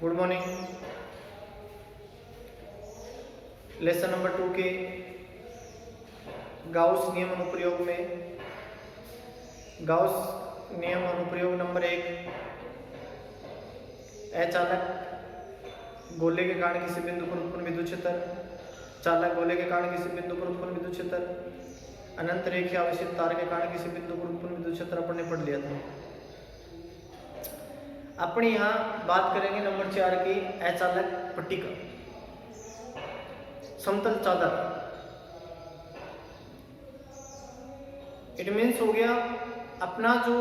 Good morning. Lesson number 2 के Gauss नियम अनुप्रयोग में गाउस नियम अनुप्रयोग नंबर 1, अचालक गोले के कारण किसी बिंदु पर उत्पन्न विद्युत क्षेत्र, चालक गोले के कारण किसी बिंदु पर उत्पन्न विद्युत क्षेत्र, अनंत रेखीय आवेशित तार के कारण किसी बिंदु पर उत्पन्न विद्युत क्षेत्र अपन ने पढ़ लिया था। अपन यहाँ बात करेंगे नंबर 4 की अचालक पट्टिका, समतल चादर। इट मीन्स हो गया अपना जो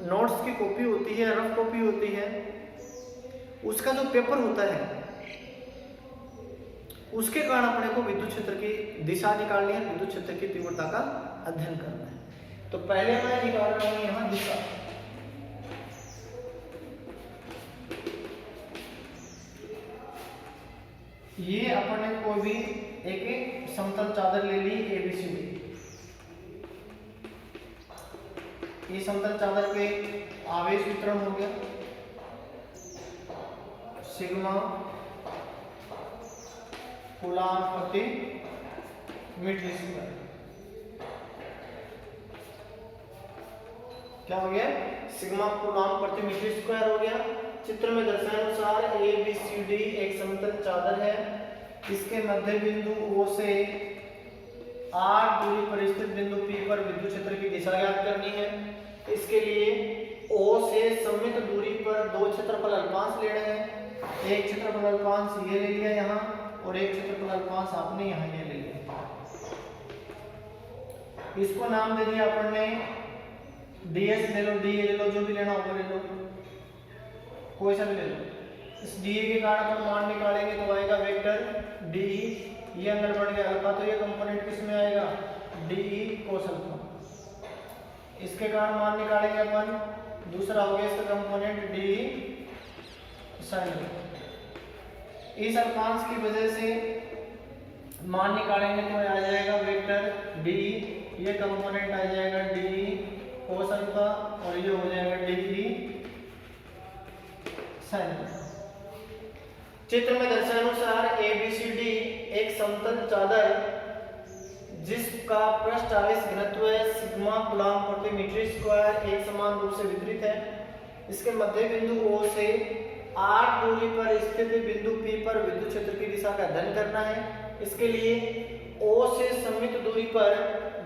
नोट्स की कॉपी होती है, रफ कॉपी होती है, उसका जो पेपर होता है उसके कारण अपने को विद्युत क्षेत्र की दिशा निकालनी है, विद्युत क्षेत्र की तीव्रता का अध्ययन करना है। तो पहले मैं निकाल रहा हूं यहां दिशा। ये अपने को भी एक समतल चादर ले ली एबीसीडी। ये समतल चादर पे आवेश वितरण हो गया सिग्मा कूलाम प्रति मीटर स्क्वायर। क्या हो गया? सिग्मा कूलाम प्रति मीटर स्क्वायर हो गया। चित्र में दर्शाए अनुसार ए बी सी डी एक समतल चादर है। इसके मध्य बिंदु O से 8 दूरी पर स्थित बिंदु P पर विद्युत क्षेत्र की दिशा ज्ञात करनी है। इसके लिए O से सममित दूरी पर दो क्षेत्रफल अल्पांश लेने हैं। एक क्षेत्रफल अल्पांश ये ले लिया यहाँ और एक क्षेत्रफल अल्पांश आपने यहाँ ये ले लिया। इसको नाम दे दिया अपन ने ds ले लो, da ले लो, जो भी लेना होगा ले लो, कोई सा भी ले लो। इस da के कारण अपन मान निकालेंगे तो आएगा वेक्टर de, ये अंदर बढ़ गया अल्फा, तो ये कंपोनेंट किस में आएगा? de cos alpha. इसके कारण मान निकालेंगे अपन, दूसरा हो गया इसका कंपोनेंट de sin अल्फा। इस अल्पांश की वजह से मान निकालेंगे तो आ जाएगा वेक्टर d, ये कंपोनेंट आ जाएगा de cos अल्फा और ये हो जाएगा de sin अल्फा। चित्र में दर्शाए अनुसार ABCD एक समतल चादर जिसका पृष्ठ आवेश घनत्व सिग्मा कूलाम प्रति मीटर स्क्वायर एक समान रूप से वितरित है। इसके मध्य बिंदु O से 8 दूरी पर स्थित बिंदु P पर विद्युत क्षेत्र की दिशा का अध्ययन करना है। इसके लिए O से सममित दूरी पर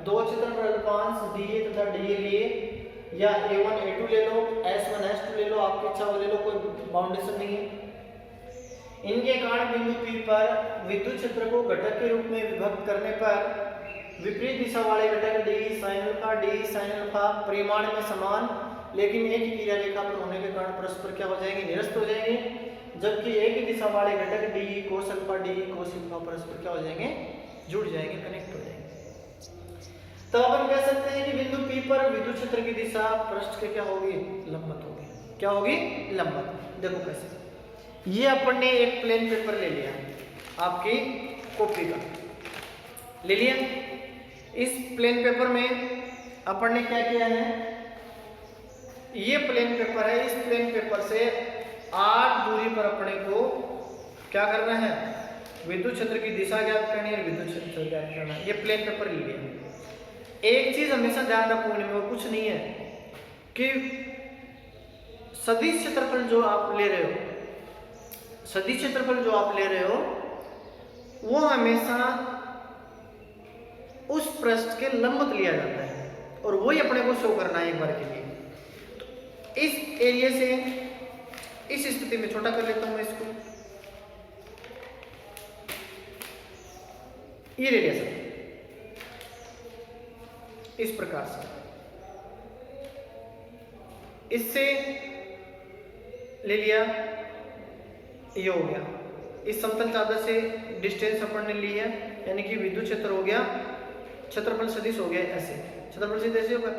दो क्षेत्रफल अल्पांश DA तथा DA लिए, या A1 A2 ले लो, S1 S2 ले लो, आपकी इच्छा हो ले लो, कोई बाउंडेशन नहीं है। इनके कारण बिंदु P पर विद्युत क्षेत्र को घटक के रूप में विभक्त करने पर विपरीत दिशा वाले घटक d sin अल्फा परिमाण में समान लेकिन एक ही क्रिया रेखा पर होने के कारण परस्पर क्या हो जाएंगे? निरस्त हो जाएंगे। जबकि एक ही दिशा वाले घटक d cos अल्फा परस्पर क्या हो जाएंगे? जुड़ जाएंगे, कनेक्ट हो जाएंगे। तो अपन कह सकते हैं कि बिंदु P पर विद्युत क्षेत्र की दिशा पृष्ठ के क्या होगी? लंबवत होगी। क्या होगी? लंबवत। देखो कैसे, ये अपन ने एक प्लेन पेपर ले लिया, आपकी कॉपी का ले लिया। इस प्लेन पेपर में अपन ने क्या किया है? ये प्लेन पेपर है, इस प्लेन पेपर से 8 दूरी पर अपने को क्या करना है? विद्युत क्षेत्र की दिशा ज्ञात करनी है, विद्युत क्षेत्र ज्ञात करना है। ये प्लेन पेपर ले लिया। एक चीज हमेशा ध्यान रखो इनमें, और कुछ नहीं है कि सदिश क्षेत्रफल जो आप ले रहे हो, सदिश क्षेत्रफल जो आप ले रहे हो वो हमेशा उस पृष्ठ के लंबवत लिया जाता है और वही अपने को शो करना है एक बार के लिए। तो इस एरिया से इस स्थिति में छोटा कर लेता हूं मैं इसको, ये रेडियस है इस प्रकार से। इससे ले लिया, ये हो गया। इस समतल चादर से डिस्टेंस अपन ने ली है, यानी कि विद्युत क्षेत्र हो गया, क्षेत्रफल सदिश हो गया ऐसे। क्षेत्रफल सदिश ऐसे होगा।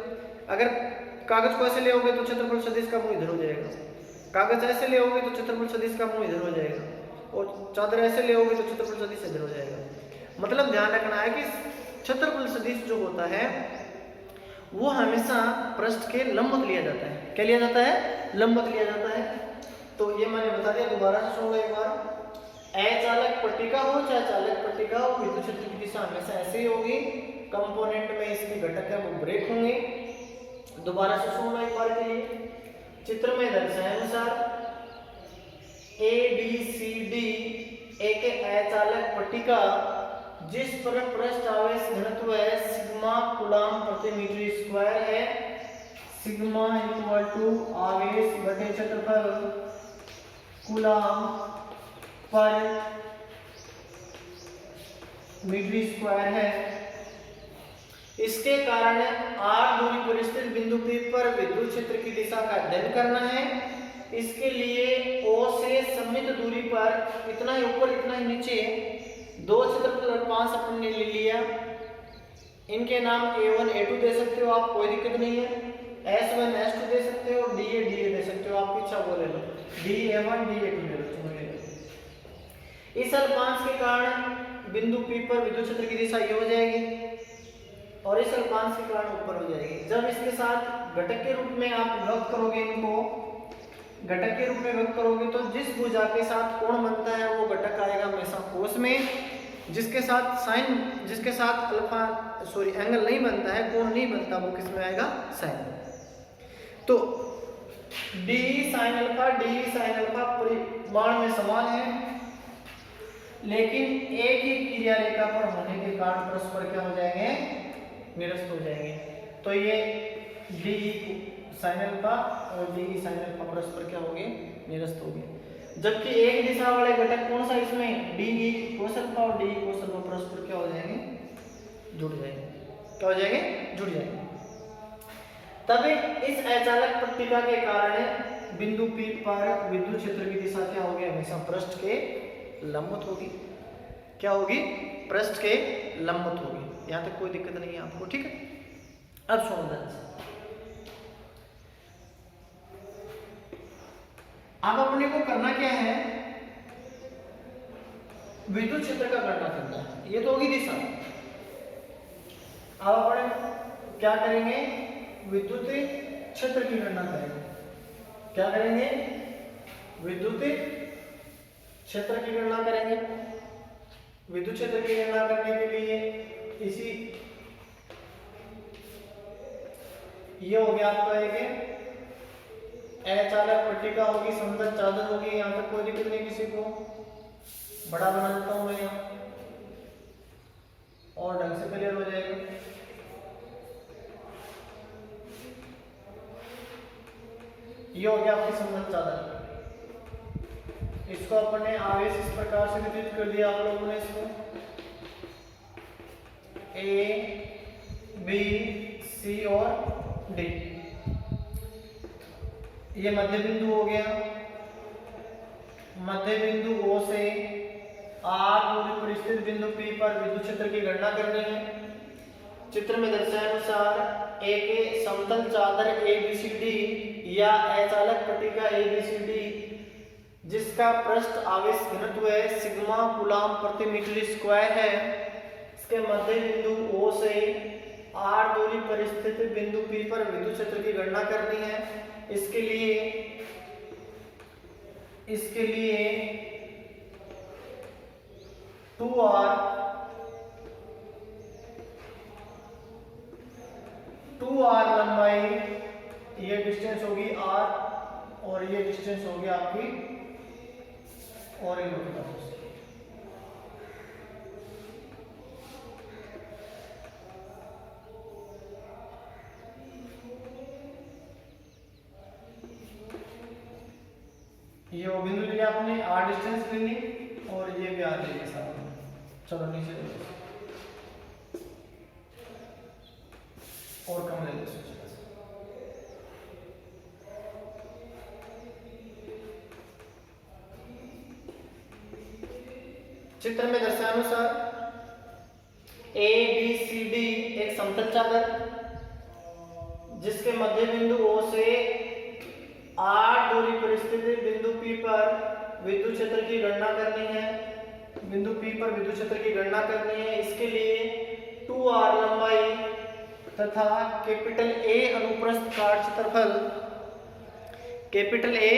अगर कागज को ऐसे ले होगे तो क्षेत्रफल सदिश का मुंह इधर हो जाएगा, कागज ऐसे ले होगे तो क्षेत्रफल सदिश का मुंह इधर हो जाएगा, और चादर ऐसे ले होगे तो क्षेत्रफल सदिश इधर हो जाएगा। मतलब ध्यान रखना है कि क्षेत्रफल सदिश जो होता है वो हमेशा पृष्ठ के लंबवत लिया जाता है। क्या लिया जाता है? लंबवत लिया जाता है। मैंने बता दिया, दोबारा से सुन लो एक बार। अचालक पट्टिका हो चाहे चालक पट्टिका हो, विद्युत क्षेत्र की दिशा हमेशा ऐसे ही होगी। कंपोनेंट में इसके घटक है वो ब्रेक होंगे। दोबारा से सुन लो एक बार के लिए। चित्र में दर्शाए अनुसार ए बी सी डी एक अचालक पट्टिका जिस पर पृष्ठ आवेश घनत्व है सिग्मा कूलम्ब प्रति मीटर स्क्वायर है। सिग्मा इक्वल टू आवेश बटे क्षेत्रफल कूलम्ब पर मीटर स्क्वायर है। इसके कारण r दूरी पर स्थित बिंदु P पर विद्युत क्षेत्र की दिशा का अध्ययन करना है। इसके लिए O से सममित दूरी पर इतना ही ऊपर इतना ही नीचे दो क्षेत्रफल और 5 अपन ने ले लिया। इनके नाम A1 A2 दे सकते हो आप, कोई दिक्कत नहीं है। S1 S2 दे सकते हो, DA DA दे सकते हो, आपकी इच्छा वो ले लो। DA1 DA2 ले लो। इस अल्पांश के कारण बिंदु P पर विद्युत क्षेत्र की दिशा ये हो जाएगी और इस अल्पांश के कारण ऊपर हो जाएगी। जब इसके साथ घटक के रूप में आप व्यक्त करोगे, इनको घटक के रूप में व्यक्त करोगे तो जिस भुजा के साथ कोण बनता है वो घटक आएगा हमेशा कोस में, जिसके साथ एंगल नहीं बनता है, कोण नहीं बनता, वो किस में आएगा? साइन। तो d sin अल्फा परिमाण में समान है, लेकिन एक ही क्रिया रेखा पर होने के कारण परस्पर क्या हो जाएंगे? निरस्त हो जाएंगे। तो ये d sin अल्फा और d sin अल्फा परस्पर क्या होंगे? निरस्त होंगे। जबकि एक दिशा वाले घटक कौन सा इसमें? d cos अल्फा और d cos अल्फा परस्पर क्या हो जाएंगे? जुड़ जाएंगे। क्या हो जाएंगे? जुड़ जाएंगे। तभी इस अचालक पट्टिका के कारण बिंदु P पर विद्युत क्षेत्र की दिशा क्या होगी? हमेशा पृष्ठ के लंबवत होगी। क्या होगी? पृष्ठ के लंबवत होगी। यहाँ तक कोई दिक्कत नहीं है आपको, ठीक है? अब सुनो ध्यान से। अब अपने को करना क्या है? विद्युत क्षेत्र का गणना करना है। ये तो होगी दिशा। अब अपने क्या करेंगे? विद्युत क्षेत्र की गणना करेंगे। क्या करेंगे? विद्युत क्षेत्र की गणना करेंगे। विद्युत क्षेत्र की गणना करने के लिए इसी ये हो गया आपका एक अचालक पट्टिका होगी, समतल चादर होगी। यहाँ तक कोई दिक्कत नहीं किसी को। बड़ा बना देता हूं मैं यहाँ और ढंग से क्लियर हो जाएगा। ये हो गया आपकी समतल चादर। इसको अपन ने आवेश इस प्रकार से वितरित कर दिया आप लोगों ने। इसको A, B, C और D। ये मध्य बिंदु हो गया। मध्य बिंदु O से R दूरी पर स्थित बिंदु P पर विद्युत क्षेत्र की गणना करनी है। चित्र में दर्शाए अनुसार एक समतल चादर ABCD या अचालक पट्टिका ABCD जिसका पृष्ठ आवेश घनत्व है सिग्मा कूलम्ब प्रति मीटर स्क्वायर है। इसके मध्य बिंदु O से R दूरी पर स्थित बिंदु P पर विद्युत क्षेत्र की गणना करनी है। इसके लिए 2r लंबाई, ये डिस्टेंस होगी r और ये डिस्टेंस होगी आपकी ओरिजिन की तरफ से। ये वो बिंदु लिया आपने, r डिस्टेंस ले ली और ये भी r ले लिया साथ में। चलो नीचे ले लो और कम ले लो। चित्र में दर्शाए अनुसार ABCD एक समतल चादर जिसके मध्य बिंदु O से R दूरी पर स्थित बिंदु P पर विद्युत क्षेत्र की गणना करनी है। बिंदु P पर विद्युत क्षेत्र की गणना करनी है। इसके लिए 2r लंबाई तथा कैपिटल A अनुप्रस्थ काट क्षेत्रफल, कैपिटल A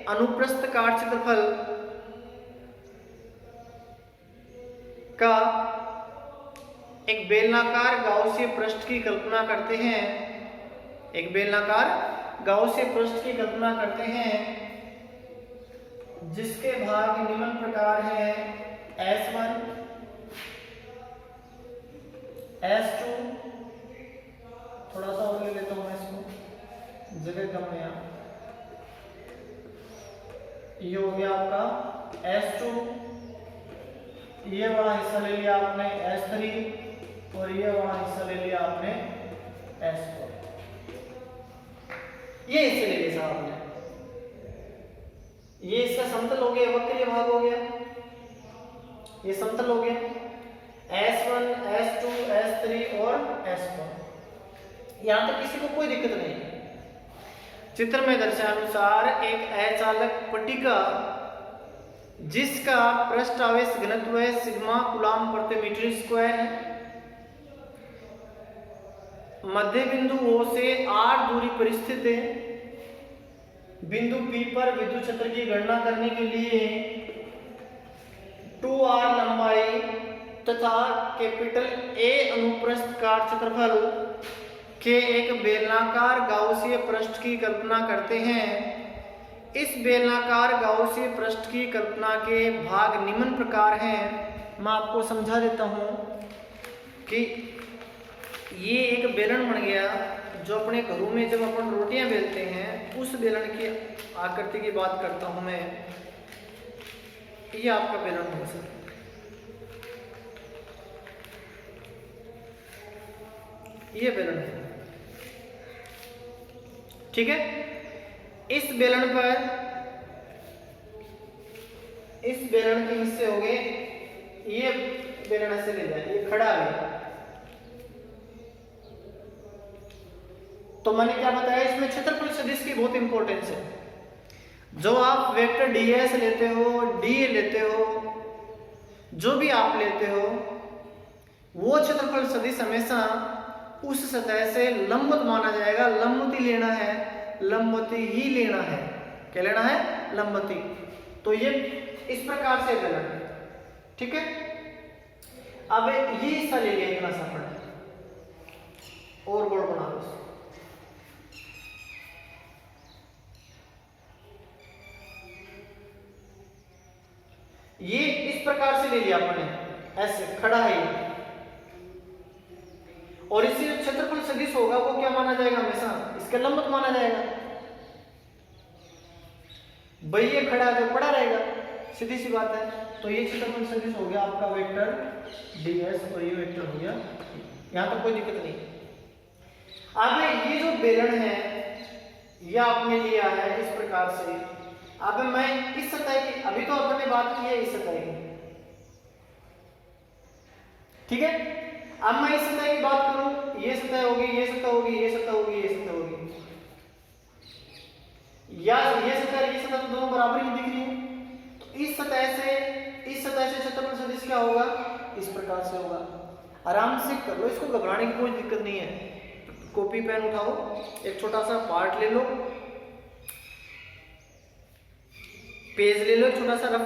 अनुप्रस्थ काट क्षेत्रफल का एक बेलनाकार गाउसीय पृष्ठ की कल्पना करते हैं, एक बेलनाकार गाउसीय पृष्ठ की कल्पना करते हैं जिसके भाग निम्न प्रकार हैं S1 S2, थोड़ा सा और ले लेता हूं मैं इसको, जगह कम है यहाँ। ये हो गया आपका S2, ये वाला हिस्सा ले लिया आपने S3 और ये वाला हिस्सा ले लिया आपने S4। ये हिस्से ले लिए साहब आपने, ये इसका समतल हो गया, वक्रीय भाग हो गया, ये समतल हो गया S1 S2 S3 और S4। यहां तक किसी को कोई दिक्कत नहीं है। चित्र में दर्शानुसार एक अचालक पट्टिका जिसका पृष्ठ आवेश घनत्व सिग्मा कूलम्ब प्रति मीटर स्क्वायर है, मध्य बिंदु O से r दूरी पर स्थित है, बिंदु P पर विद्युत क्षेत्र की गणना करने के लिए 2r लंबाई तथा कैपिटल A अनुप्रस्थ काट क्षेत्रफल के एक बेलनाकार गाउसीय पृष्ठ की कल्पना करते हैं। इस बेलनाकार गाउसीय पृष्ठ की कल्पना के भाग निम्न प्रकार हैं। मैं आपको समझा देता हूं कि ये एक बेलन बन गया जो अपने घरों में जब अपन रोटियां बेलते हैं उस बेलन की आकृति की बात करता हूं मैं। ये आपका बेलन होगा सर, ये बेलन है, ठीक है। इस बेलन पर, इस बेलन के हिस्से हो गए, ये बेलन ऐसे ले जाए, ये खड़ा है। तो मैंने क्या बताया, इसमें क्षेत्रफल सदिश की बहुत इंपॉर्टेंस है। जो आप वेक्टर ds लेते हो, dA लेते हो, जो भी आप लेते हो, वो क्षेत्रफल सदिश हमेशा उस सतह से लंबवत माना जाएगा। लंबवती लेना है, लंबवती ही लेना है। क्या लेना है? लंबवती। तो ये इस प्रकार से बेलन है, ठीक है। अब ये हिस्सा ले लिया इतना सा पड़ा और गोल बना लो। ये इस प्रकार से ले लिया आपने, ऐसे खड़ा है ये, और इसी क्षेत्रफल सदिश होगा वो क्या माना जाएगा? हमेशा इसका लंबवत माना जाएगा। भाई ये खड़ा है तो पड़ा रहेगा, सीधी सी बात है। तो ये क्षेत्रफल सदिश हो गया आपका वेक्टर ds और ये वेक्टर हो गया, यहां तो कोई दिक्कत नहीं। अब ये जो बेलन है ये आपने लिया है इस प्रकार से। अब मैं इस सतह की, अभी तो अपन ने बात की है इस सतह की, ठीक है। अब मैं इस सतह की बात करूं, ये सतह होगी, ये सतह होगी, ये सतह होगी, ये सतह होगी, या ये सतह तो दोनों बराबर ही दिख रही है। तो इस सतह से क्षेत्रफल सदिश क्या होगा? इस प्रकार से होगा। आराम से कर लो, इसको घबराने की कोई दिक्कत नहीं है। कॉपी पेन उठाओ, एक छोटा सा पार्ट ले लो, पेज ले लो छोटा सा रफ,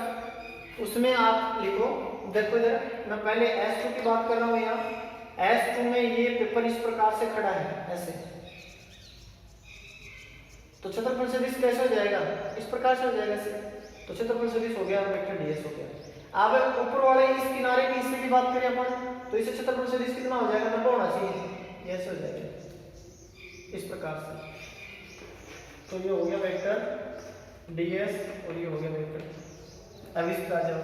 उसमें आप लिखो। देखो इधर मैं पहले S2 की बात कर रहा हूं। यहाँ S2 में ये पेपर इस प्रकार से खड़ा है ऐसे, तो क्षेत्रफल सदिश कैसे हो जाएगा? इस प्रकार से हो जाएगा ऐसे। तो क्षेत्रफल सदिश हो गया, वेक्टर ds हो गया। अब ऊपर वाले इस किनारे की हिस्से की बात करें अपन, तो इससे क्षेत्रफल सदिश कितना हो जाएगा? 90 होना चाहिए, ऐसे हो जाएगा इस प्रकार से। तो ये हो गया वेक्टर ds और ये हो गया वेक्टर। अब इस पर आ जाओ।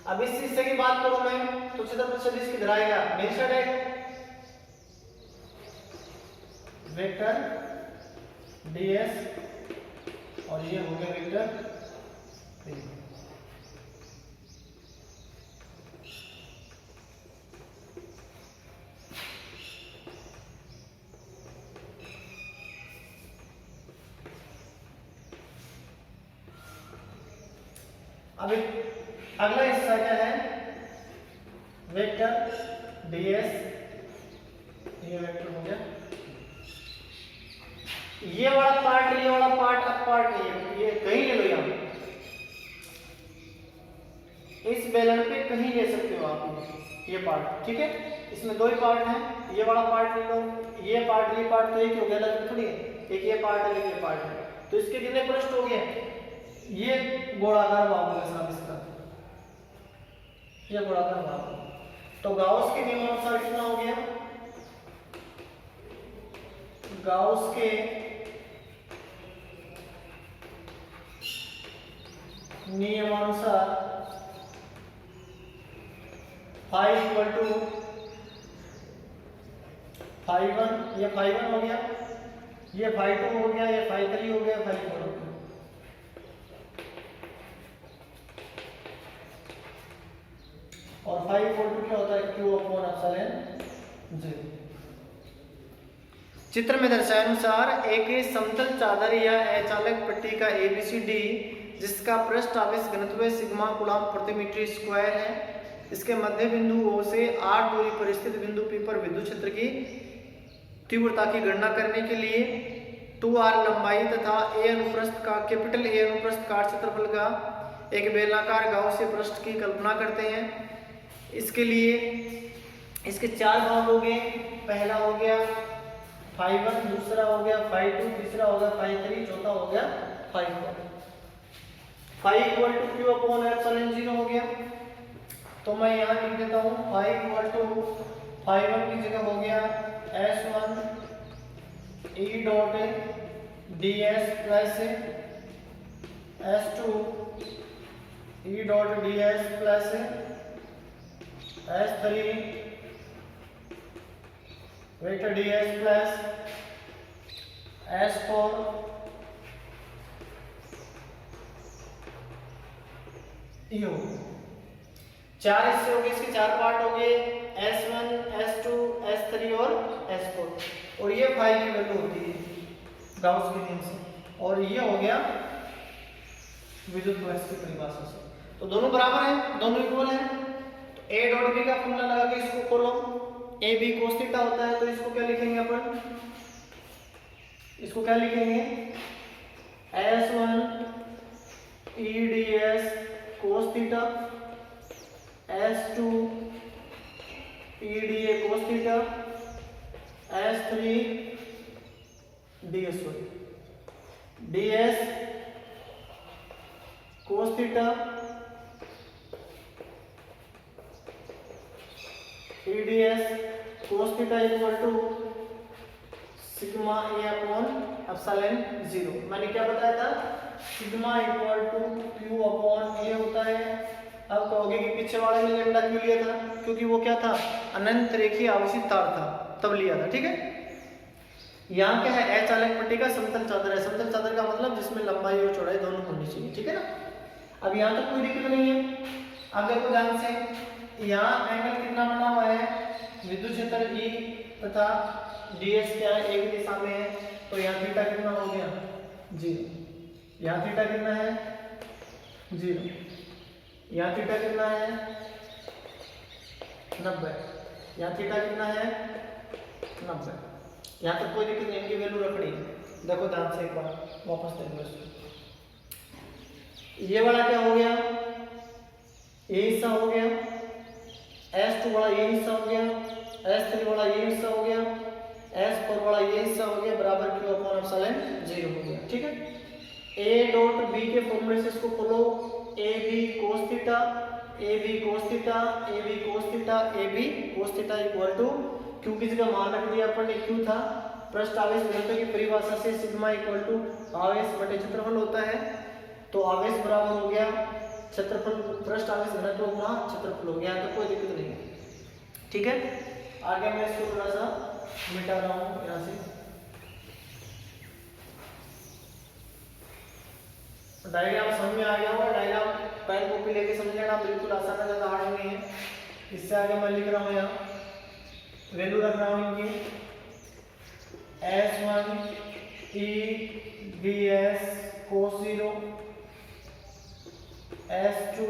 अब इस हिस्से की बात करूं मैं, तो क्षेत्रफल सदिश किधर आएगा? मेन साइड आएगा। वेक्टर ds और ये हो गया वेक्टर 3। अब अगला हिस्सा क्या है? वेक्टर ds, ये वेक्टर हो गया। ये वाला पार्ट, ये वाला पार्ट, अब पार्ट ये कहीं ले लो, यहाँ इस बेलन पे कहीं ले सकते हो आप ये पार्ट, ठीक है। इसमें दो ही पार्ट हैं, ये वाला पार्ट ले लो, ये पार्ट तो एक हो गया, अलग थोड़ी है, एक ये पार्ट है, एक ये पार्ट है। तो इसके कितने पृष्ठ हो गए? ये गोलाकार भाग होगा साहब इसका, ये गोलाकार भाग। तो गाउस के नियमानुसार कितना हो गया? गाउस के नियमानुसार फाई इक्वल टू फाई 1, ये फाई 1 हो गया, ये फाई 2 हो गया, ये फाई 3 हो गया, फाई 4 हो गया। और फाई इक्वल टू क्या होता है? Q upon epsilon 0। चित्र में दर्शाए अनुसार एक समतल चादर या अचालक पट्टी का ABCD जिसका पृष्ठ आवेश घनत्व सिग्मा कूलम्ब प्रति मीटर स्क्वायर है, इसके मध्य बिंदु O से 8 दूरी पर स्थित बिंदु P पर विद्युत क्षेत्र की तीव्रता की गणना करने के लिए 2r लंबाई तथा A अनुप्रस्थ का कैपिटल A अनुप्रस्थ काट क्षेत्रफल का एक बेलनाकार गाउसीय पृष्ठ की कल्पना करते हैं। इसके लिए इसके 4 भाग हो गए। पहला हो गया फाई 1, दूसरा हो गया फाई 2, तीसरा हो गया फाई 3, चौथा हो गया phi 4। Phi equal to Q upon epsilon 0 हो गया। तो मैं यहाँ लिख देता हूँ फाई इक्वल टू फाई 1 की जगह हो गया S1 E dot ds plus S2 E dot ds plus S3 vector ds plus S4 E हो। 4 हिस्से हो गए, इसके 4 पार्ट हो गए, S1 S2 S3 और S4। और ये फाई की वैल्यू होती है गाउस के नियम से, और ये हो गया विद्युत बल की परिभाषा से। तो दोनों बराबर हैं, दोनों इक्वल हैं। तो A डॉट B का फॉर्मूला लगा के इसको खोलो, ए बी कोस थीटा होता है, तो इसको क्या लिखेंगे अपन? इसको क्या लिखेंगे? S1 E ds cos theta, S2 E dA cos theta, S3 ds ds cos theta, E ds cos theta equal to sigma A upon epsilon 0। मैंने क्या बताया था? Sigma equal to Q upon A होता है। अब कहोगे कि पीछे वाले में लैम्डा क्यों लिया था? क्योंकि वो क्या था? अनंत रेखीय आवेशित तार था, तब लिया था, ठीक है। यहाँ क्या है? अचालक पट्टी का समतल चादर है। समतल चादर का मतलब जिसमें लंबाई और चौड़ाई दोनों होनी चाहिए, ठीक है ना। अब यहाँ तक कोई दिक्कत नहीं है। अब देखो ध्यान से, यहाँ एंगल कितना बना हुआ है? विद्युत क्षेत्र E तथा ds क्या है? एक दिशा में है, तो यहाँ थीटा कितना हो गया? 0। यहाँ थीटा कितना है? 0। यहाँ थीटा कितना है? 90। यहाँ थीटा कितना है? 90। यहाँ तक कोई दिक्कत नहीं, इनकी वैल्यू रखनी है। देखो ध्यान से एक बार वापस देखो इसको। ये वाला क्या हो गया? ये हिस्सा हो गया, S2 वाला ये हिस्सा हो गया, S3 वाला ये हिस्सा हो गया, S4 वाला ये हिस्सा हो गया, बराबर क्यू अपॉन एप्सिलॉन 0 हो गया, ठीक है। A डॉट B के फॉर्मूले से इसको खोलो, AB cos theta, AB cos theta, AB cos theta, AB cos theta equal to Q की जगह मान रख दिया अपन ने, क्यू था पृष्ठ आवेश घनत्व की परिभाषा से सिग्मा इक्वल टू आवेश बटे क्षेत्रफल होता है। तो आवेश बराबर हो गया क्षेत्रफल, पृष्ठ आवेश घनत्व गुणा क्षेत्रफल हो गया। तो कोई दिक्कत नहीं है, ठीक है। आगे मैं इसको थोड़ा सा मिटा रहा हूँ यहाँ से। डायग्राम समझ में आ गया होगा। डायग्राम पेन कॉपी लेके समझ लेना, बिल्कुल आसान है, ज़्यादा हार्ड नहीं है। इससे आगे मैं लिख रहा हूँ, यहाँ वैल्यू रख रहा हूँ इनकी। S1 E ds cos 0, S2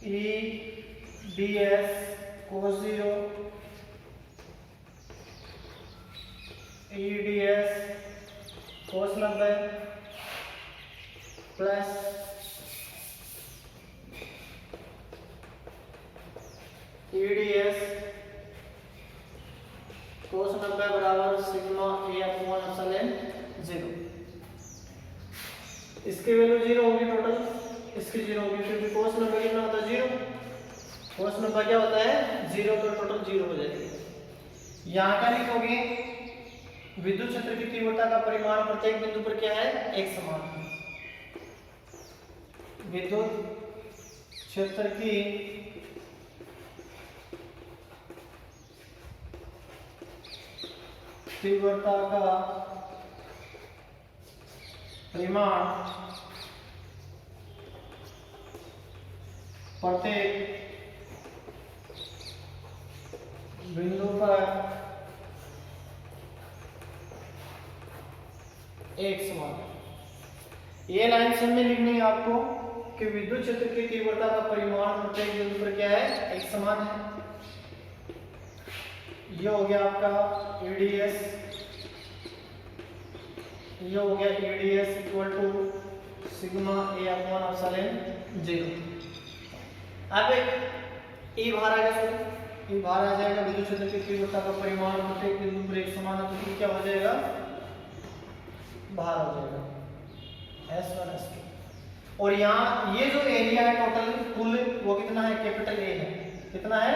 E ds cos 0, E ds cos 90 plus EDS cos 90 बराबर सिग्मा A अपॉन एप्सिलॉन 0। इसकी वैल्यू 0 होगी टोटल, इसकी 0 होगी क्योंकि cos 90 कितना होता है 0, cos 90 क्या होता है 0, तो टोटल 0 हो जाएगी। यहाँ का लिखोगे विद्युत क्षेत्र की तीव्रता का परिमाण प्रत्येक बिंदु पर क्या है एक समान है। विद्युत क्षेत्र की तीव्रता का परिमाण प्रत्येक बिंदु पर एक समान है। ये लाइन सब में लिखनी है आपको कि विद्युत क्षेत्र की तीव्रता का परिमाण प्रत्येक बिंदु पर क्या है एक समान है। ये हो गया आपका EDS, ये हो गया EDS equal to sigma A upon epsilon 0। अब एक E बाहर आ गया, सॉरी E बाहर आ जाएगा। विद्युत क्षेत्र की तीव्रता का परिमाण प्रत्येक बिंदु पर एक समान है, तो क्या हो जाएगा बाहर हो जाएगा S1 S2। और यहाँ ये जो एरिया है टोटल कुल वो कितना है कैपिटल A है, कितना है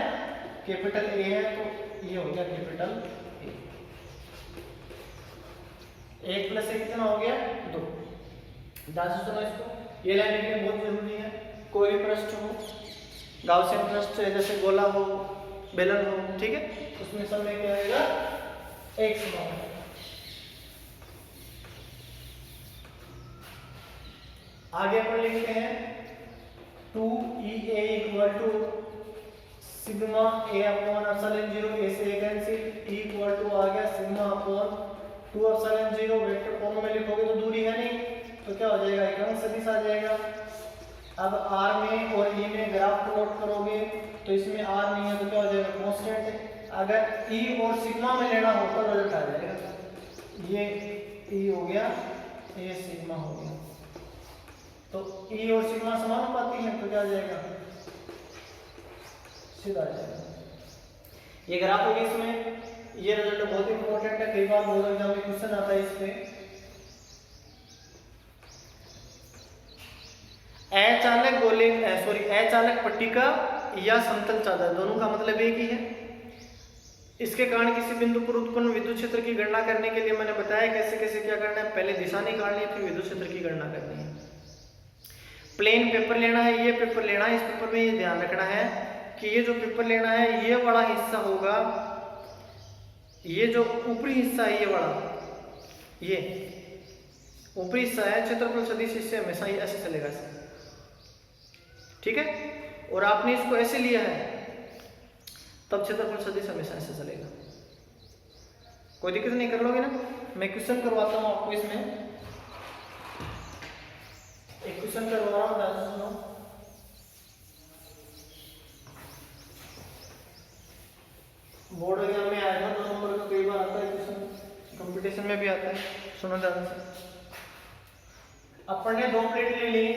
कैपिटल A है, तो ये हो गया कैपिटल A। 1 प्लस 1 कितना हो गया 2। ध्यान से सुनो इसको, ये लाइन लिखना बहुत जरूरी है। कोई भी पृष्ठ हो, गाउसियन पृष्ठ जैसे गोला हो बेलन हो, ठीक है, उसमें सब में क्या होगा एक समान है। आगे अपन लिखते हैं 2EA equal to sigma A upon epsilon 0। A से कैंसिल, E इक्वल टू आ गया sigma upon 2 epsilon 0। Vector form में लिखोगे तो दूरी है नहीं, तो क्या हो जाएगा एकांक सदिश आ जाएगा। अब R में और E में ग्राफ प्लॉट करोगे तो इसमें R नहीं है तो क्या हो जाएगा कांस्टेंट। अगर E और सिग्मा में लेना हो तो रिजल्ट आ जाएगा। ये E हो गया, ये सिग्मा हो गया, तो E और सिग्मा समान पाती है तो क्या आ जाएगा सीधा आ जाएगा। ये ग्राफ होगी इसमें, ये रिजल्ट बहुत इंपॉर्टेंट है, कई बार बोर्ड एग्जाम में क्वेश्चन आता है इस पे। अचालक गोले अचालक पट्टिका या समतल चादर दोनों का मतलब एक ही है। इसके कारण किसी बिंदु पर उत्पन्न विद्युत क्षेत्र की गणना करने के लिए मैंने बताया कैसे कैसे क्या करना है। पहले दिशा निकालनी है, फिर विद्युत क्षेत्र की गणना करनी है। प्लेन पेपर लेना है, ये पेपर लेना है। इस पेपर में ये ध्यान रखना है कि ये जो पेपर लेना है ये वाला हिस्सा होगा, ये जो ऊपरी हिस्सा है ये वाला, ये ऊपरी हिस्सा है क्षेत्रफल सदिश, इससे हमेशा ये ऐसे चलेगा, ठीक है। और आपने इसको ऐसे लिया है तब क्षेत्रफल सदिश हमेशा ऐसे चलेगा। कोई दिक्कत नहीं, कर लोगे ना। मैं क्वेश्चन करवाता हूं आपको, इसमें एक क्वेश्चन करवा रहा हूं, ध्यान से सुनो। बोर्ड एग्जाम में आया था 2 नंबर का, कई बार आता है क्वेश्चन, कंपटीशन में भी आता है। सुनो ध्यान से, अपन ने 2 प्लेट ले ली,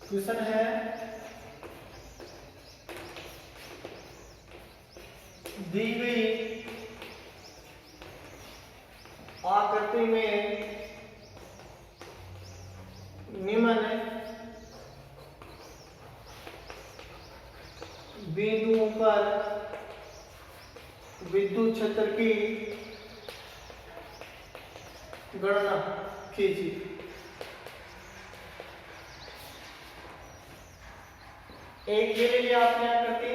क्वेश्चन है दी गई आकृति में निम्न बिंदुओं पर विद्युत क्षेत्र की गणना कीजिए। एक ये ले लिया आपने आकृति,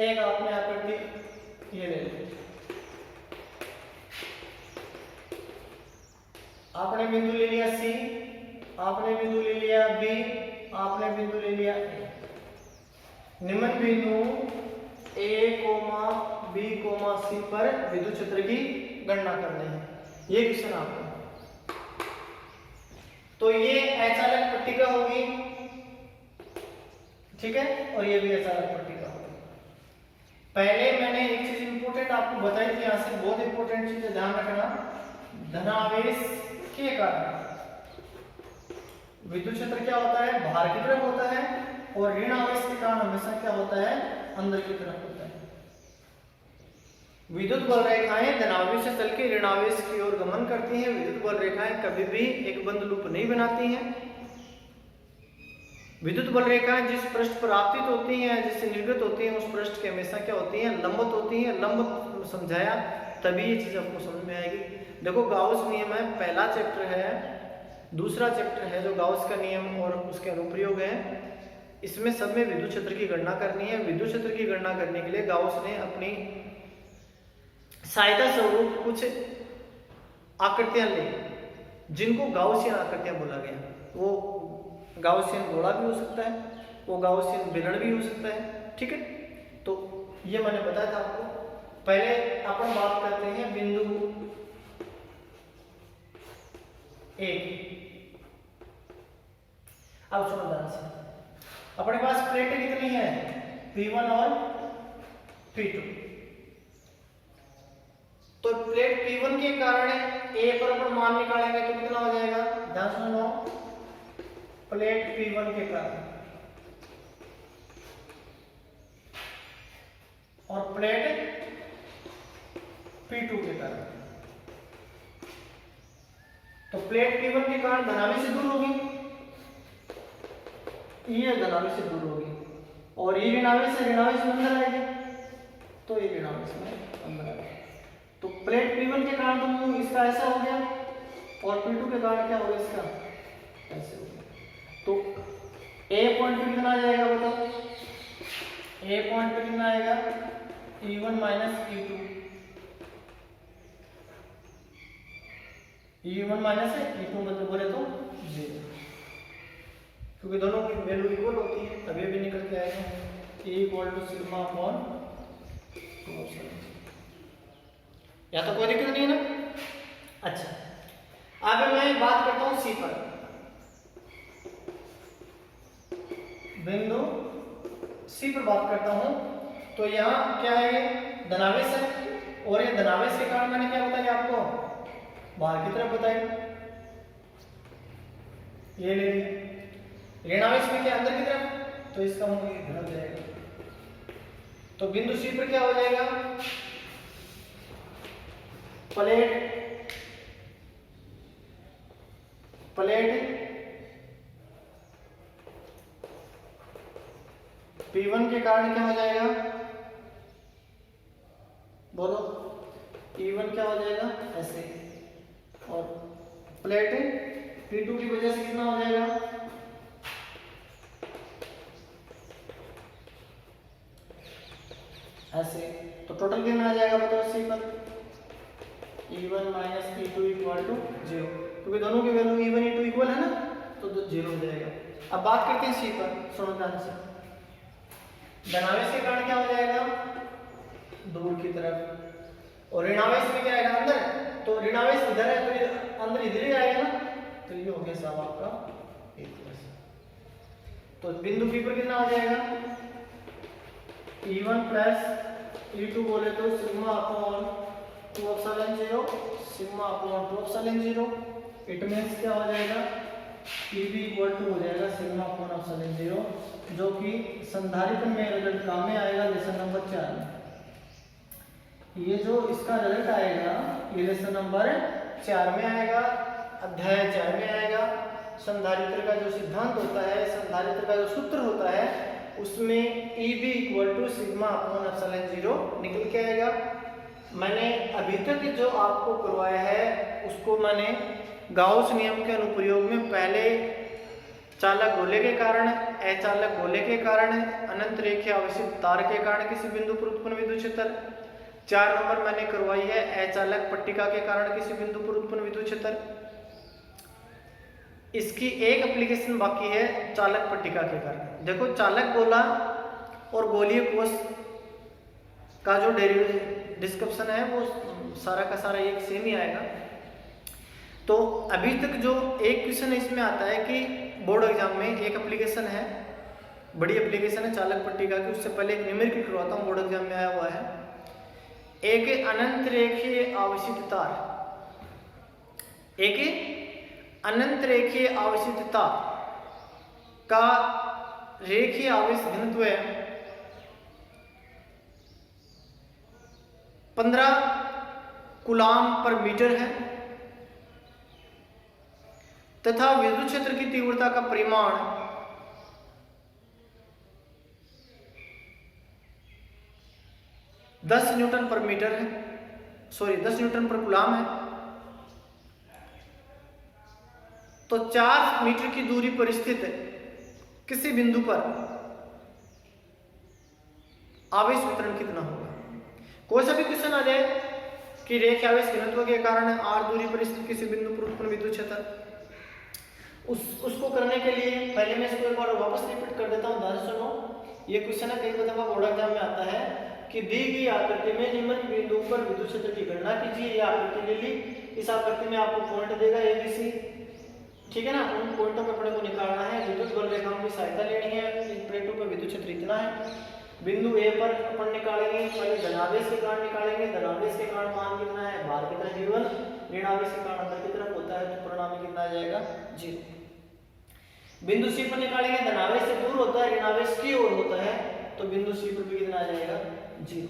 एक आपने आकृति ये ले ली। आपने बिंदु ले लिया C, आपने बिंदु ले लिया B, आपने बिंदु ले लिया A। निम्न बिंदु A, B, C पर विद्युत क्षेत्र की गणना करनी है। ये क्वेश्चन आपको, तो ये अचालक पट्टिका होगी, ठीक है, और ये भी अचालक पट्टिका। पहले मैंने एक चीज इंपॉर्टेंट आपको बताई थी, यहाँ से बहुत इंपॉर्टेंट चीज है, ध्यान रखना। धनावेश के कारण विद्युत क्षेत्र क्या होता है, बाहर की तरफ होता है, और ऋण आवेश के कारण हमेशा क्या होता है, अंदर की तरफ होता है। विद्युत बल रेखाएं धनावेश से चल के ऋणावेश की ओर गमन करती हैं। विद्युत बल रेखाएं कभी भी एक बंद लूप नहीं बनाती हैं। विद्युत बल रेखाएं जिस पृष्ठ पर आपतित होती हैं, जिससे निर्गत होती हैं, उस पृष्ठ के हमेशा क्या होती हैं, लंबवत होती हैं। लंब समझाया तभी ये चीज आपको समझ में आएगी। देखो गाउस नियम है, पहला चैप्टर है, दूसरा चैप्टर है जो गाउस का नियम और उसके अनुप्रयोग है। इसमें सब में विद्युत क्षेत्र की गणना करनी है। विद्युत क्षेत्र की गणना करने के लिए गाउस ने अपनी सहायता स्वरूप कुछ आकृतियां ली, जिनको गाउसियन आकृतियां बोला गया। वो गाउसियन गोला भी हो सकता है, वो गाउसियन बेलन भी हो सकता है, ठीक है। तो ये मैंने बताया था आपको। पहले अपन बात करते हैं बिंदु ए। अब सुनो ध्यान से, अपने पास प्लेटें कितनी है, P1 और P2। तो प्लेट P1 के कारण A पर अपन मान निकालेंगे तो कितना हो जाएगा, ध्यान सुनो। प्लेट P1 के कारण और प्लेट P2 के कारण, तो प्लेट P1 के कारण धनावेश से दूर होगी, ये धनावेश से दूर होगी, और ये ऋणावेश से ऋणावेश में अंदर आएगी, तो ये ऋणावेश में अंदर आएगा। तो प्लेट P1 के कारण तो इसका ऐसा हो गया, और P2 के कारण क्या होगा, इसका ऐसे हो गया। तो A पॉइंट पे कितना आ जाएगा बताओ, A पॉइंट पे कितना आएगा, E1 minus E2, E1 minus E2 मतलब बोले तो 0, क्योंकि दोनों की वैल्यू इक्वल होती है, तभी भी निकल के आएगा E equal to sigma upon 2। या तो कोई दिक्कत नहीं है ना। अच्छा, अब मैं बात करता हूं सी पर। बिंदु सी पर बात करता हूं, तो यहाँ क्या है, ये धनावेश है, और ये धनावेश के कारण मैंने क्या बताया आपको, बाहर की तरफ बताया, ये ले लिया। ऋणावेश में क्या, अंदर की तरफ, तो इसका मतलब घन हो जाएगा। तो बिंदु सी पर क्या हो जाएगा, प्लेट P1 के कारण क्या हो जाएगा, बोलो, E1 क्या हो जाएगा ऐसे, और प्लेट P2 की वजह से कितना हो जाएगा, ऐसे। तो टोटल कितना आ जाएगा बताओ सी पर, E1 minus E2 equal to 0, क्योंकि दोनों की वैल्यू E1 E2 इक्वल है ना, तो 0 हो जाएगा। अब बात करते हैं सी पर, सुनो ध्यान से। धनावेश के कारण क्या हो जाएगा, दूर की तरफ, और ऋणावेश में क्या आएगा, अंदर। तो ऋणावेश इधर है तो अंदर इधर ही आएगा ना, तो ये हो गया साहब आपका एक। तो बिंदु P पर कितना आ जाएगा, E1 प्लस E2 बोले तो sigma upon 2 epsilon 0, sigma upon 2 epsilon 0। It means क्या हो जाएगा, PB इक्वल टू हो जाएगा सिग्मा अपॉन एप्सिलॉन 0, जो कि संधारित्र में रिजल्ट काम में आएगा लेसन नंबर 4 में। ये जो इसका रिजल्ट आएगा ये लेसन नंबर 4 में आएगा, अध्याय 4 में आएगा। संधारित्र का जो सिद्धांत होता है, संधारित्र का जो सूत्र होता है, उसमें EB equal to sigma upon epsilon 0 निकल के आएगा। मैंने अभी तक जो आपको करवाया है उसको मैंने गाउस नियम के अनुप्रयोग में पहले चालक गोले के कारण, अचालक गोले के कारण, अनंत रेखीय आवेशित तार के कारण किसी बिंदु पर उत्पन्न विद्युत क्षेत्र। 4 नंबर मैंने करवाई है अचालक पट्टिका के कारण किसी बिंदु पर उत्पन्न विद्युत क्षेत्र। इसकी एक एप्लीकेशन बाकी है चालक पट्टिका के कारण। देखो चालक गोला और गोलीय कोश का जो डिस्क्रिप्शन है वो सारा का सारा एक सेम ही आएगा। तो अभी तक जो एक क्वेश्चन इसमें आता है कि बोर्ड एग्जाम में एक एप्लीकेशन है बड़ी एप्लीकेशन है चालक पट्टिका की। उससे पहले एक न्यूमेरिकल करवाता हूँ, बोर्ड एग्जाम में आया हुआ है। एक अनंत रेखीय आवेशित तार, एक अनंत रेखीय आवेशित तार का रेखीय आवेश घनत्व 15 कूलाम पर मीटर है तथा विद्युत क्षेत्र की तीव्रता का परिमाण 10 न्यूटन पर मीटर है, 10 न्यूटन पर कूलाम है। तो 4 मीटर की दूरी पर स्थित किसी बिंदु पर आवेश वितरण कितना होगा। कोई सा भी क्वेश्चन आ जाए कि रेखीय आवेश घनत्व के कारण r दूरी पर स्थित किसी बिंदु पर उत्पन्न विद्युत क्षेत्र, उसको करने के लिए पहले मैं इसको एक बार वापस रिपीट कर देता हूँ, ध्यान से सुनो। ये क्वेश्चन है, कई दफा बोर्ड एग्जाम में आता है कि दी गई आकृति में निम्न बिंदु पर विद्युत क्षेत्र की गणना कीजिए। ये आकृति ले ली, इस आकृति में आपको पॉइंट देगा ए बी सी, ठीक है ना। उन पॉइंटों पे अपने को निकालना है, विद्युत बल रेखाओं की सहायता लेनी है। इस प्लेटों पर विद्युत क्षेत्र इतना है। बिंदु ए पर अपन निकालेंगे, पहले धनावेश के कारण निकालेंगे, धनावेश के कारण मान कितना है, बाहर की तरफ जीवन, ऋणावेश के कारण अंदर की तरफ होता है, तो परिणाम कितना आ जाएगा, 0। बिंदु सी पर निकालेंगे, धनावेश से दूर होता है, ऋणावेश की ओर होता है, तो बिंदु सी पर भी कितना आ जाएगा, 0।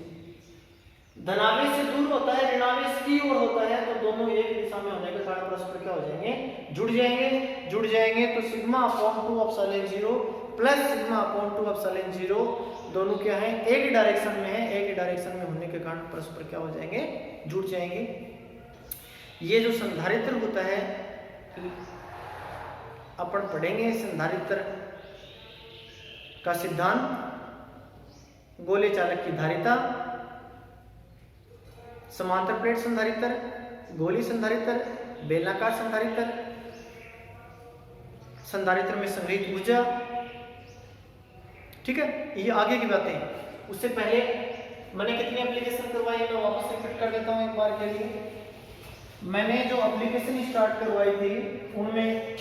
धनावेश से दूर होता है, ऋणावेश की ओर होता है, तो दोनों एक दिशा में होने के कारण परस्पर क्या हो जाएंगे, जुड़ जाएंगे। तो sigma upon 2 epsilon 0 plus sigma upon 2 epsilon 0 दोनों क्या है, एक ही डायरेक्शन में है। एक ही डायरेक्शन में होने के कारण परस्पर क्या हो जाएंगे, जुड़ जाएंगे। ये जो संधारित्र होता है अपन पढ़ेंगे, संधारित्र का सिद्धांत, गोले चालक की धारिता, समांतर प्लेट संधारित्र, गोली संधारित्र, बेलनाकार संधारित्र, संधारित्र में संग्रहित ऊर्जा, ठीक है। ये आगे की बातें। उससे पहले मैंने कितनी एप्लीकेशन करवाई है, मैं वापस रिपीट कर देता हूँ एक बार के लिए। मैंने जो एप्लीकेशन स्टार्ट करवाई थी उनमें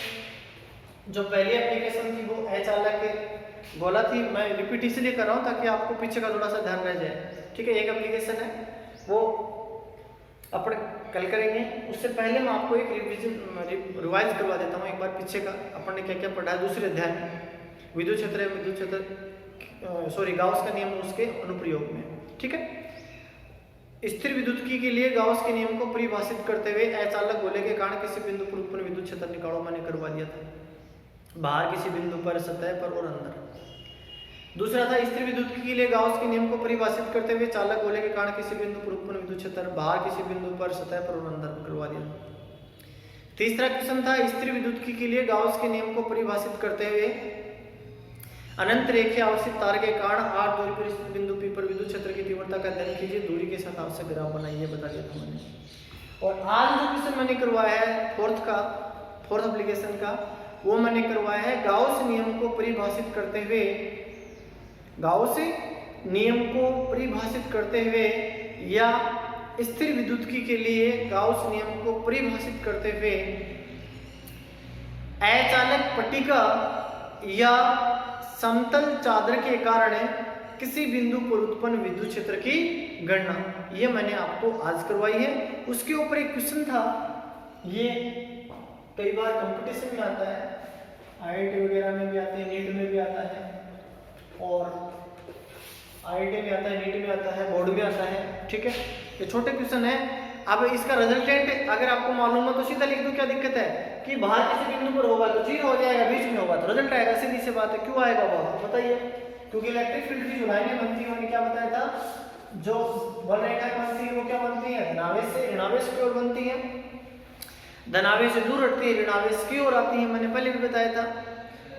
जो पहली एप्लीकेशन थी वो अचालक गोला थी। मैं रिपीट इसलिए कर रहा हूँ ताकि आपको पीछे का थोड़ा सा ध्यान रह जाए, ठीक है। एक एप्लीकेशन है वो अपन कल करेंगे। उससे पहले मैं आपको एक रिवाइज करवा देता हूँ एक बार पीछे का, अपन ने क्या क्या पढ़ा है दूसरे अध्याय में, विद्युत क्षेत्र गाउस का नियम उसके अनुप्रयोग में, ठीक है। स्थिर विद्युतकी के लिए गाउस के नियम को परिभाषित करते हुए अचालक गोले के कारण किसी बिंदु पर उत्पन्न विद्युत क्षेत्र निकालो, मैंने करवा दिया था, बाहर किसी बिंदु पर, सतह पर और अंदर। दूसरा था स्थिर विद्युतकी के लिए गाउस के नियम को परिभाषित करते हुए चालक गोले के कारण किसी बिंदु पर उत्पन्न विद्युत क्षेत्र, बाहर किसी बिंदु पर, सतह पर और अंदर, करवा दिया। तीसरा क्वेश्चन था स्थिर विद्युतकी के लिए गाउस के नियम को परिभाषित करते हुए अनंत रेखीय आवेशित तार के कारण r दूरी पर स्थित बिंदु P पर विद्युत क्षेत्र की तीव्रता का अध्ययन कीजिए, दूरी के साथ आवश्यक ग्राफ बनाइए, बता दिया था मैंने। और आज जो क्वेश्चन मैंने करवाया है फोर्थ एप्लीकेशन का, वो मैंने करवाया है गाउस नियम को परिभाषित करते हुए, गाउस नियम को परिभाषित करते हुए या स्थिर विद्युतकी के लिए गाउस नियम को परिभाषित करते हुए अचालक पट्टिका या समतल चादर के कारण किसी बिंदु पर उत्पन्न विद्युत क्षेत्र की गणना, ये मैंने आपको आज करवाई है। उसके ऊपर एक क्वेश्चन था, ये कई बार कंपटीशन में आता है, IIT वगैरह में भी आता है, नीट में भी आता है, और IIT में आता है, नीट में आता है, बोर्ड में आता है, ठीक है। ये छोटे क्वेश्चन है। अब इसका रिजल्टेंट अगर आपको मालूम है तो सीधा लिख दो, क्या दिक्कत है कि बाहर किसी बिंदु पर होगा तो 0 हो जाएगा, बीच में होगा तो रिजल्ट आएगा, सीधी सी बात है। क्यों आएगा वो बताइए, क्योंकि इलेक्ट्रिक फील्ड की जो लाइनें बनती है, मैंने क्या बताया था, जो बल रेखाएं बनती है वो क्या बनती है, धनावेश से ऋणावेश की ओर बनती है, धनावेश से दूर हटती है, ऋणावेश की ओर आती है, मैंने पहले भी बताया था।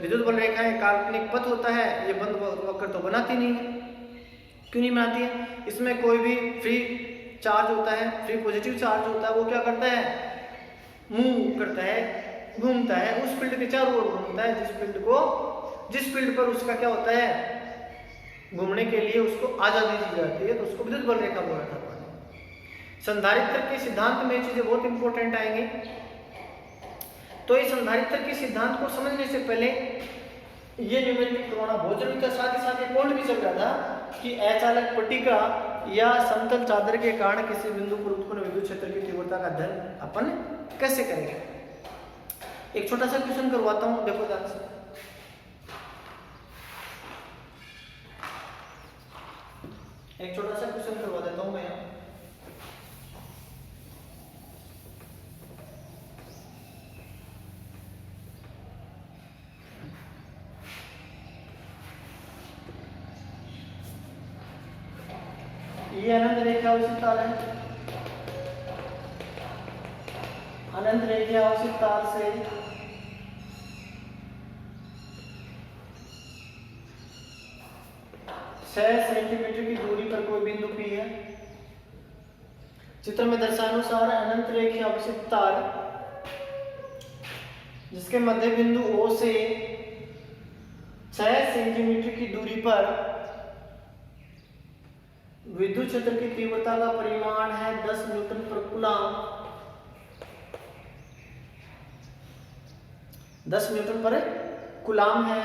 विद्युत बल रेखाएं काल्पनिक पथ होता है, ये बंद वक्र तो बनाती नहीं है। क्यों नहीं बनाती है, इसमें कोई भी फ्री चार्ज होता है, फ्री पॉजिटिव चार्ज होता है, वो क्या करता है, मूव करता है, घूमता है, उस फील्ड के चारों ओर घूमता है, जिस फील्ड पर उसका क्या होता है, घूमने के लिए उसको आजादी दी जाती है, तो उसको विद्युत बल रेखा बोला जाता है। संधारित्र के सिद्धांत में चीजें बहुत इंपॉर्टेंट आएंगी। तो इस संधारित्र के सिद्धांत को समझने से पहले ये न्यूमेरिकल करवाना बहुत जरूरी था। साथ ही साथ ये पॉइंट भी चल रहा था कि अचालक पट्टिका या समतल चादर के कारण किसी बिंदु पर उत्पन्न विद्युत क्षेत्र की तीव्रता का अध्ययन अपन कैसे करेंगे। एक छोटा सा क्वेश्चन करवाता हूं, देखो ध्यान से। एक छोटा सा क्वेश्चन करवा देता हूं मैं यहाँ। ये अनंत रेखा अवशिष्ट तार है। अनंत रेखा अवशिष्ट तार से 6 सेंटीमीटर की दूरी पर कोई बिंदु P है। चित्र में दर्शानुसार अनंत रेखा अवशिष्ट तार जिसके मध्य बिंदु O से 6 सेंटीमीटर की दूरी पर विद्युत क्षेत्र की तीव्रता का परिमाण है 10 न्यूटन पर कूलम। 10 न्यूटन पर कूलम है,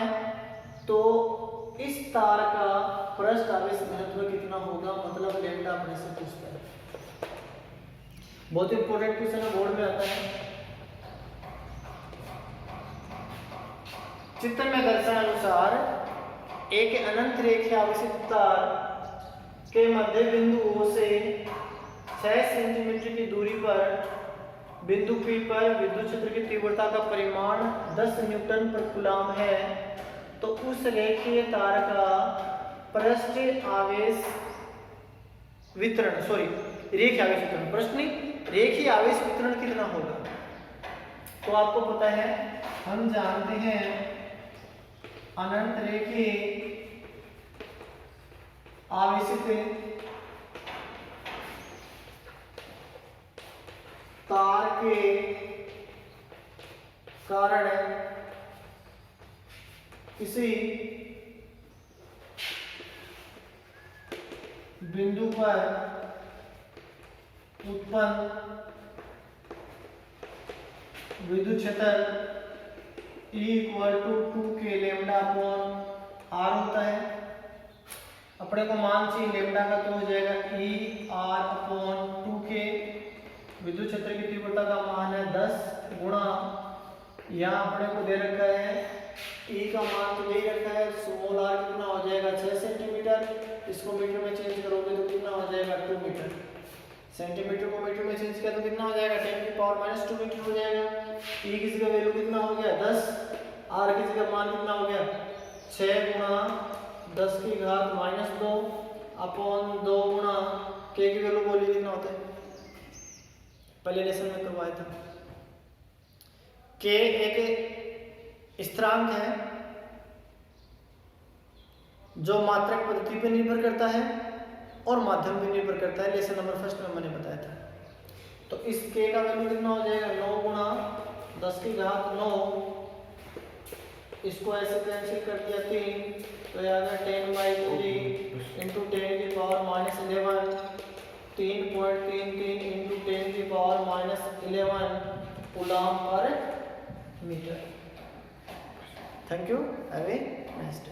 तो इस तार का पृष्ठ आवेश घनत्व कितना होगा, मतलब लैम्डा अपने से पूछता है। बहुत इंपॉर्टेंट क्वेश्चन है, बोर्ड में आता है। चित्र में दर्शानुसार एक अनंत रेखा अवशिष्ट तार के मध्य बिंदु O से 6 सेंटीमीटर की दूरी पर बिंदु P पर विद्युत क्षेत्र की तीव्रता का परिमाण 10 न्यूटन पर कूलम है, तो उस रेखीय तार का पृष्ठ आवेश वितरण रेखीय आवेश वितरण, पृष्ठ नहीं, रेखीय आवेश वितरण कितना होगा। तो आपको पता है, हम जानते हैं अनंत रेखीय आवेशित तार के कारण किसी बिंदु पर उत्पन्न विद्युत क्षेत्र E=2 लैम्डा अपॉन R होता है। अपने को मान चाहिए लैम्डा का, तो हो जाएगा E/R/2K। विद्युत क्षेत्र की तीव्रता का मान है 10 गुणा, यहाँ अपने को दे रखा है E का मान तो यही रखा है, स्मॉल r कितना हो जाएगा 6 सेंटीमीटर। इसको मीटर में चेंज करोगे तो कितना हो जाएगा 2 मीटर। सेंटीमीटर को मीटर में चेंज किया तो कितना हो जाएगा 10⁻⁻2 मीटर हो जाएगा। E की जगह वैल्यू कितना हो गया 10, r की जगह मान कितना हो गया 6 गुणा 10⁻⁻2 अपॉन 2 गुणा K की वैल्यू बोली कितना होता है, पहले लेसन में करवाया था। K एक स्थिरांक है जो मात्रक पद्धति पर निर्भर करता है और माध्यम पर निर्भर करता है। लेसन नंबर फर्स्ट में मैंने बताया था। तो इस K का वैल्यू कितना हो जाएगा 9 गुणा 10⁹ इसको ऐसे कैंसिल कर दिया 3, तो यह आ गया 10/3 इंटू 10⁻11 3.33 इंटू 10⁻11 कूलम पर metre. Thank you, have a nice day.